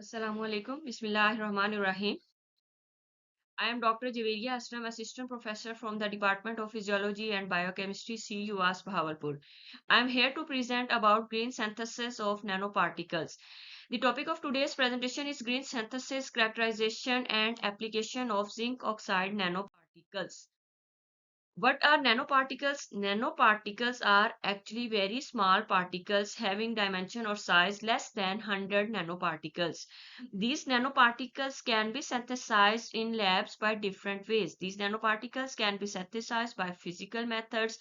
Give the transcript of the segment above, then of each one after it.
Assalamu alaikum. Bismillahirrahmanirrahim. I am Dr. Jawaria Aslam, Assistant Professor from the Department of Physiology and Biochemistry, CUAS Bahawalpur. I am here to present about green synthesis of nanoparticles. The topic of today's presentation is green synthesis, characterization, and application of zinc oxide nanoparticles. What are nanoparticles? Nanoparticles are actually very small particles having dimension or size less than 100 nanoparticles. These nanoparticles can be synthesized in labs by different ways. These nanoparticles can be synthesized by physical methods.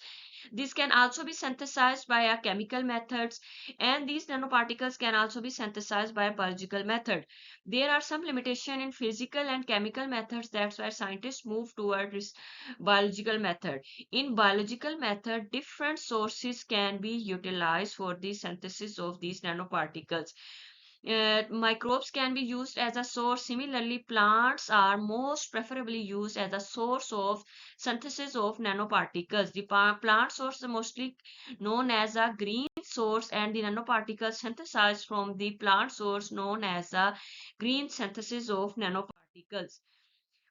These can also be synthesized by chemical methods, and these nanoparticles can also be synthesized by a biological method. There are some limitation in physical and chemical methods. That's why scientists move toward this biological method. In biological method, different sources can be utilized for the synthesis of these nanoparticles. Microbes can be used as a source. Similarly, plants are most preferably used as a source of synthesis of nanoparticles. The plant source is mostly known as a green source, and the nanoparticles synthesized from the plant source known as a green synthesis of nanoparticles.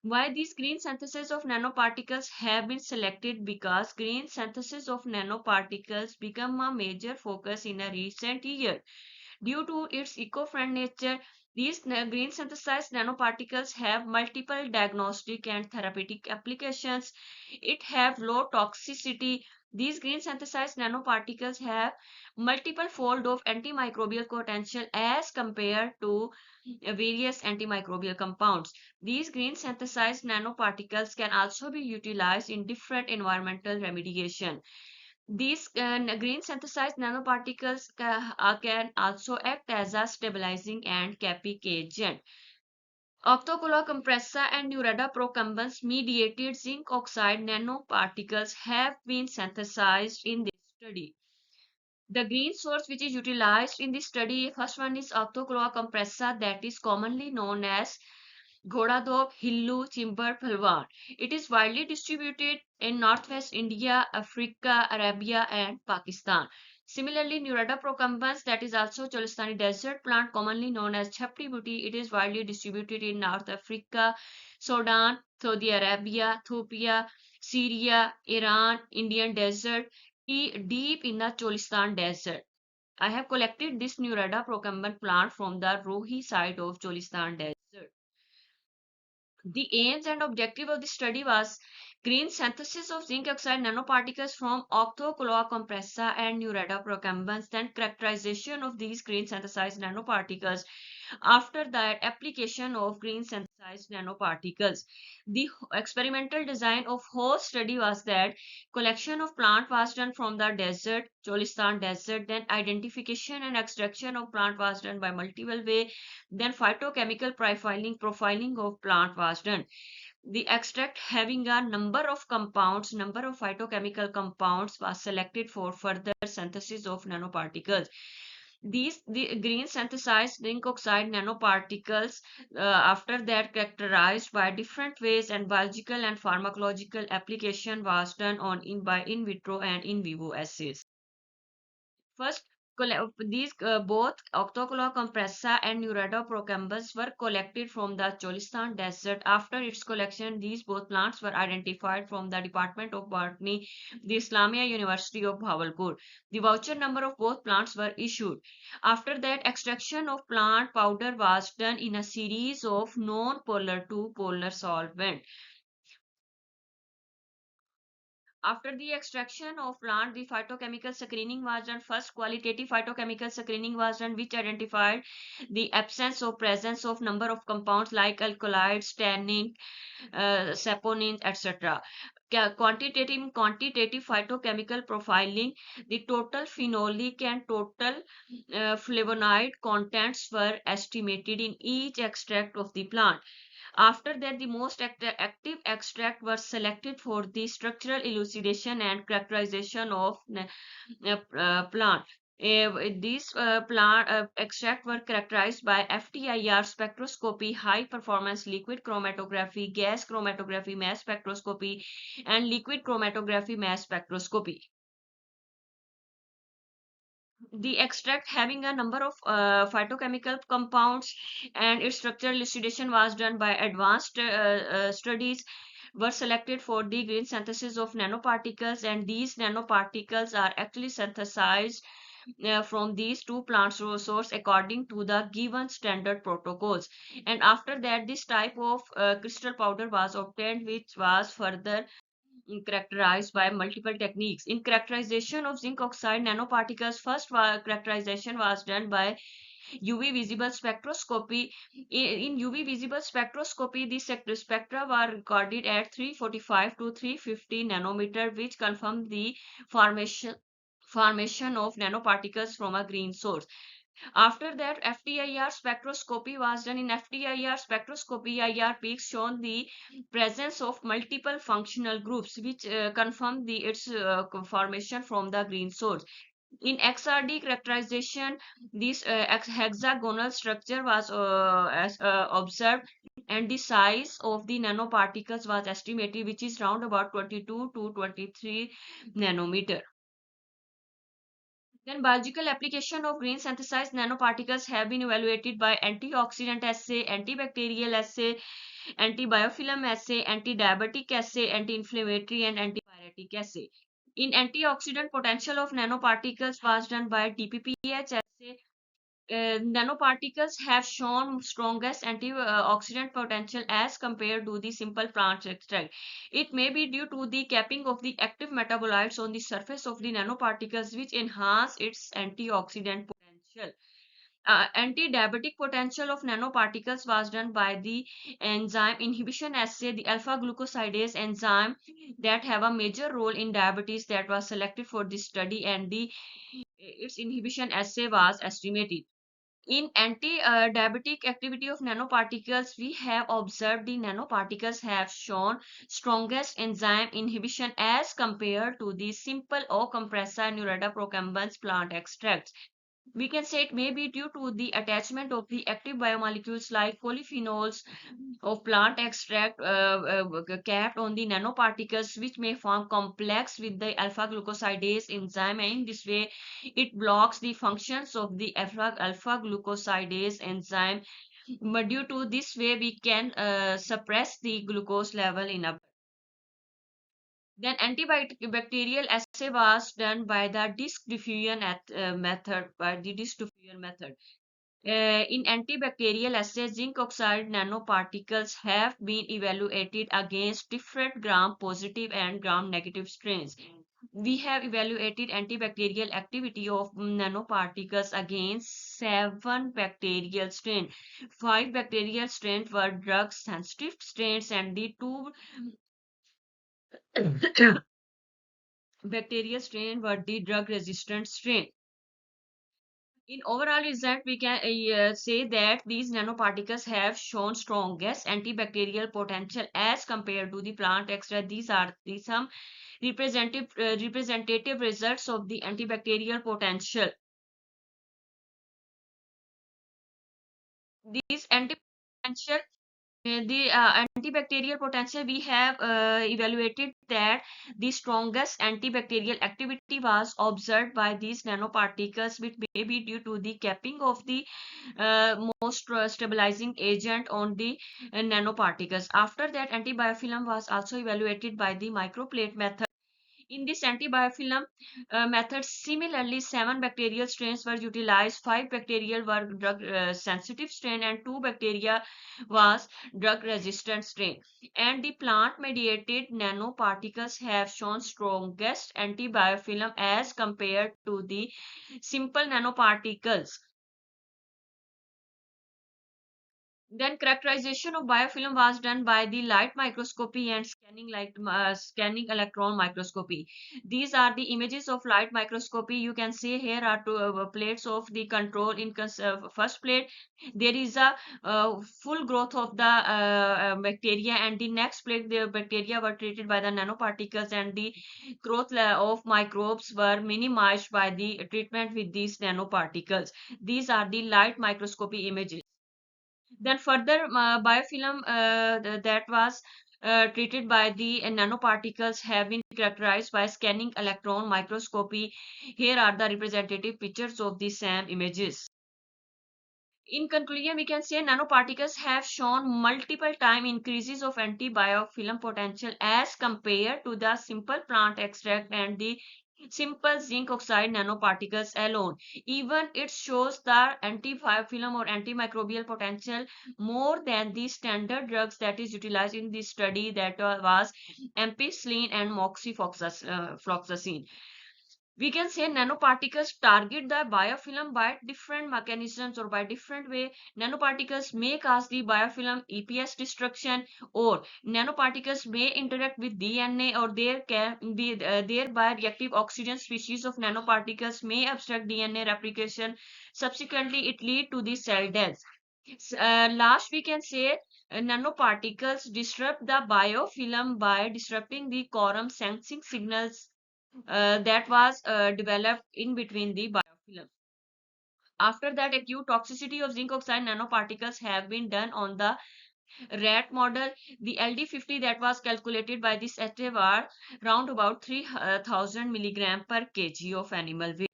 Why these green synthesis of nanoparticles have been selected? Because green synthesis of nanoparticles become a major focus in a recent year. Due to its eco-friendly nature, these green synthesized nanoparticles have multiple diagnostic and therapeutic applications. It have low toxicity. These green synthesized nanoparticles have multiple fold of antimicrobial potential as compared to various antimicrobial compounds. These green synthesized nanoparticles can also be utilized in different environmental remediation. These green synthesized nanoparticles can also act as a stabilizing and capping agent. Optocola compressa and Neureda procumbens mediated zinc oxide nanoparticles have been synthesized in this study. The green source which is utilized in this study, first one is Optocola compressa, that is commonly known as Ghodadhop, Hillu, Chimbar, Phalwan. It is widely distributed in northwest India, Africa, Arabia, and Pakistan. Similarly, Nurada procumbens, that is also Cholistani desert plant, commonly known as Chapti Booty. It is widely distributed in North Africa, Sudan, Saudi Arabia, Ethiopia, Syria, Iran, Indian desert, deep in the Cholistan desert. I have collected this Nurada procumbens plant from the Rohi side of Cholistan desert. The aims and objective of the study was green synthesis of zinc oxide nanoparticles from Octocloa compressa and Neureta procumbens, then characterization of these green synthesized nanoparticles. After that, application of green synthesized nanoparticles. The experimental design of whole study was that collection of plant was done from the desert, Cholistan desert, then identification and extraction of plant was done by multiple way, then phytochemical profiling of plant was done. The extract having a number of compounds, number of phytochemical compounds was selected for further synthesis of nanoparticles. The green synthesized zinc oxide nanoparticles after that characterized by different ways, and biological and pharmacological application was done on by in vitro and in vivo assays. First, these both Octocola compressa and Neureta procumbens were collected from the Cholistan desert. After its collection, these both plants were identified from the Department of Botany, the Islamia University of Bhavalpur. The voucher number of both plants were issued. After that, extraction of plant powder was done in a series of non-polar to polar solvent. After the extraction of plant, the phytochemical screening was done. First, qualitative phytochemical screening was done, which identified the absence or presence of number of compounds like alkaloids, tannin, saponins, etc. Quantitative phytochemical profiling, the total phenolic and total flavonoid contents were estimated in each extract of the plant. After that, the most active extract was selected for the structural elucidation and characterization of plant. These plant extract were characterized by FTIR spectroscopy, high performance liquid chromatography, gas chromatography, mass spectroscopy, and liquid chromatography, mass spectroscopy. The extract having a number of phytochemical compounds, and its structural elucidation was done by advanced studies were selected for the green synthesis of nanoparticles, and these nanoparticles are actually synthesized from these two plant sources according to the given standard protocols. And after that, this type of crystal powder was obtained, which was further characterized by multiple techniques. In characterization of zinc oxide nanoparticles, first characterization was done by UV visible spectroscopy. In UV visible spectroscopy, the spectra were recorded at 345 to 350 nanometer, which confirmed the formation of nanoparticles from a green source. After that, FTIR spectroscopy was done. In FTIR spectroscopy, IR peaks shown the presence of multiple functional groups, which confirm its formation from the green source. In XRD characterization, this hexagonal structure was observed, and the size of the nanoparticles was estimated, which is round about 22 to 23 nanometer. Then biological application of green synthesized nanoparticles have been evaluated by antioxidant assay, antibacterial assay, antibiofilm assay, antidiabetic assay, anti-inflammatory and antipyretic assay. In antioxidant potential of nanoparticles was done by TPPH assay. Nanoparticles have shown strongest antioxidant potential as compared to the simple plant extract. It may be due to the capping of the active metabolites on the surface of the nanoparticles, which enhance its antioxidant potential. Anti-diabetic potential of nanoparticles was done by the enzyme inhibition assay, the alpha glucosidase enzyme that have a major role in diabetes that was selected for this study, and its inhibition assay was estimated. In anti-diabetic activity of nanoparticles, we have observed the nanoparticles have shown strongest enzyme inhibition as compared to the simple O compressor Nureda procumbens plant extracts. We can say it may be due to the attachment of the active biomolecules like polyphenols of plant extract capped on the nanoparticles, which may form complex with the alpha glucosidase enzyme, and in this way it blocks the functions of the alpha glucosidase enzyme. But due to this way, we can suppress the glucose level in a. Then antibacterial assay was done by the disk diffusion method, by the disk diffusion method. In antibacterial assays, zinc oxide nanoparticles have been evaluated against different gram-positive and gram-negative strains. We have evaluated antibacterial activity of nanoparticles against 7 bacterial strains. 5 bacterial strains were drug-sensitive strains, and the 2 bacterial strains were the drug-resistant strain. In overall result, we can say that these nanoparticles have shown strongest antibacterial potential as compared to the plant extract. These are some representative results of the antibacterial potential. These antibacterial the antibacterial potential, we have evaluated that the strongest antibacterial activity was observed by these nanoparticles, which may be due to the capping of the most stabilizing agent on the nanoparticles. After that, antibiofilm was also evaluated by the microplate method. In this antibiofilm method, similarly, 7 bacterial strains were utilized. 5 bacterial were drug-sensitive strain, and 2 bacteria was drug-resistant strain. And the plant-mediated nanoparticles have shown strongest antibiofilm as compared to the simple nanoparticles. Then characterization of biofilm was done by the light microscopy and scanning electron microscopy. These are the images of light microscopy. You can see here are two plates of the control. In first plate, there is a full growth of the bacteria, and the next plate, the bacteria were treated by the nanoparticles, and the growth of microbes were minimized by the treatment with these nanoparticles. These are the light microscopy images. Then further biofilm that was treated by the nanoparticles have been characterized by scanning electron microscopy. Here are the representative pictures of the same images. In conclusion, we can say nanoparticles have shown multiple time increases of antibiofilm potential as compared to the simple plant extract and the simple zinc oxide nanoparticles alone. Even it shows the antibiofilm or antimicrobial potential more than the standard drugs that is utilized in this study, that was ampicillin and moxifloxacin. We can say nanoparticles target the biofilm by different mechanisms or by different way. Nanoparticles may cause the biofilm EPS destruction, or nanoparticles may interact with DNA, or there can be thereby reactive oxygen species of nanoparticles may obstruct DNA replication. Subsequently, it lead to the cell death. Last, we can say nanoparticles disrupt the biofilm by disrupting the quorum sensing signals that was developed in between the biofilm. After that, acute toxicity of zinc oxide nanoparticles have been done on the rat model. The LD50 that was calculated by this assay were round about 3000 milligram per kg of animal weight.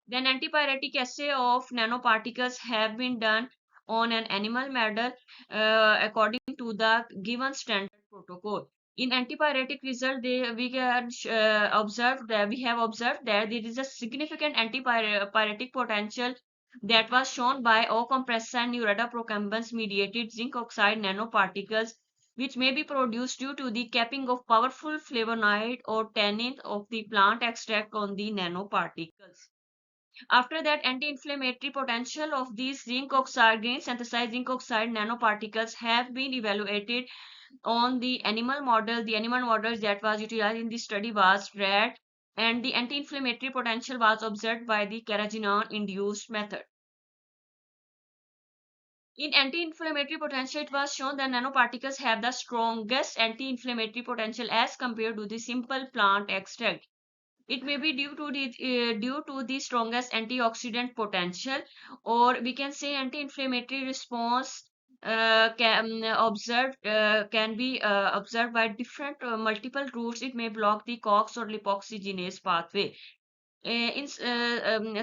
Then antipyretic assay of nanoparticles have been done on an animal model according to the given standard protocol. In antipyretic result, we can we have observed that there is a significant antipyretic potential that was shown by O-compressor and Ureda procumbens mediated zinc oxide nanoparticles, which may be produced due to the capping of powerful flavonoid or tannin of the plant extract on the nanoparticles. After that, anti-inflammatory potential of these zinc oxide green synthesized zinc oxide nanoparticles have been evaluated on the animal model. The animal model that was utilized in this study was rat, and the anti-inflammatory potential was observed by the carrageenan-induced method. In anti-inflammatory potential, it was shown that nanoparticles have the strongest anti-inflammatory potential as compared to the simple plant extract. It may be due to the strongest antioxidant potential, or we can say anti-inflammatory response can be observed by different multiple routes. It may block the COX or lipoxygenase pathway. In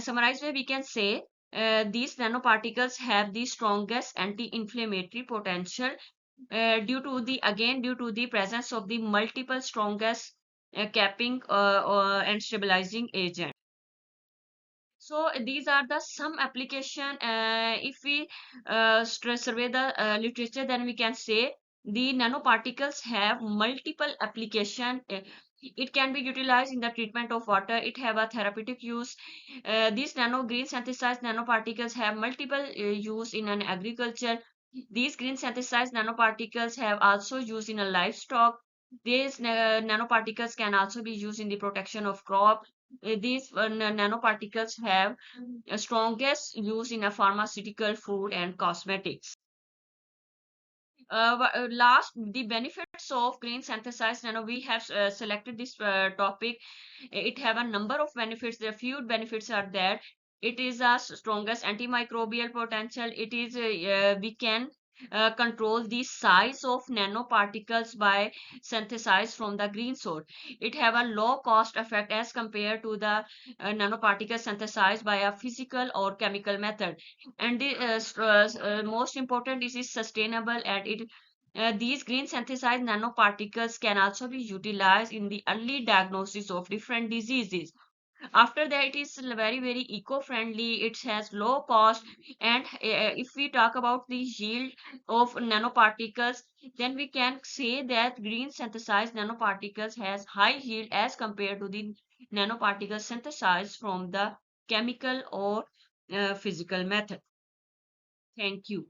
summarized way, we can say these nanoparticles have the strongest anti-inflammatory potential due to the presence of the multiple strongest capping and stabilizing agent. So these are the some application. If we survey the literature, then we can say the nanoparticles have multiple application. It can be utilized in the treatment of water. It have a therapeutic use. These nano green synthesized nanoparticles have multiple use in an agriculture. These green synthesized nanoparticles have also used in a livestock. These nanoparticles can also be used in the protection of crop. These nanoparticles have strongest use in a pharmaceutical, food, and cosmetics. Last, the benefits of green synthesized nano. We have selected this topic. It have a number of benefits. The few benefits are that it is a strongest antimicrobial potential. It is we can control the size of nanoparticles by synthesized from the green source. It have a low cost effect as compared to the nanoparticles synthesized by a physical or chemical method. And the most important is sustainable, and it these green synthesized nanoparticles can also be utilized in the early diagnosis of different diseases. After that, it is very eco-friendly. It has low cost, and if we talk about the yield of nanoparticles, then we can say that green synthesized nanoparticles has high yield as compared to the nanoparticles synthesized from the chemical or physical method. Thank you.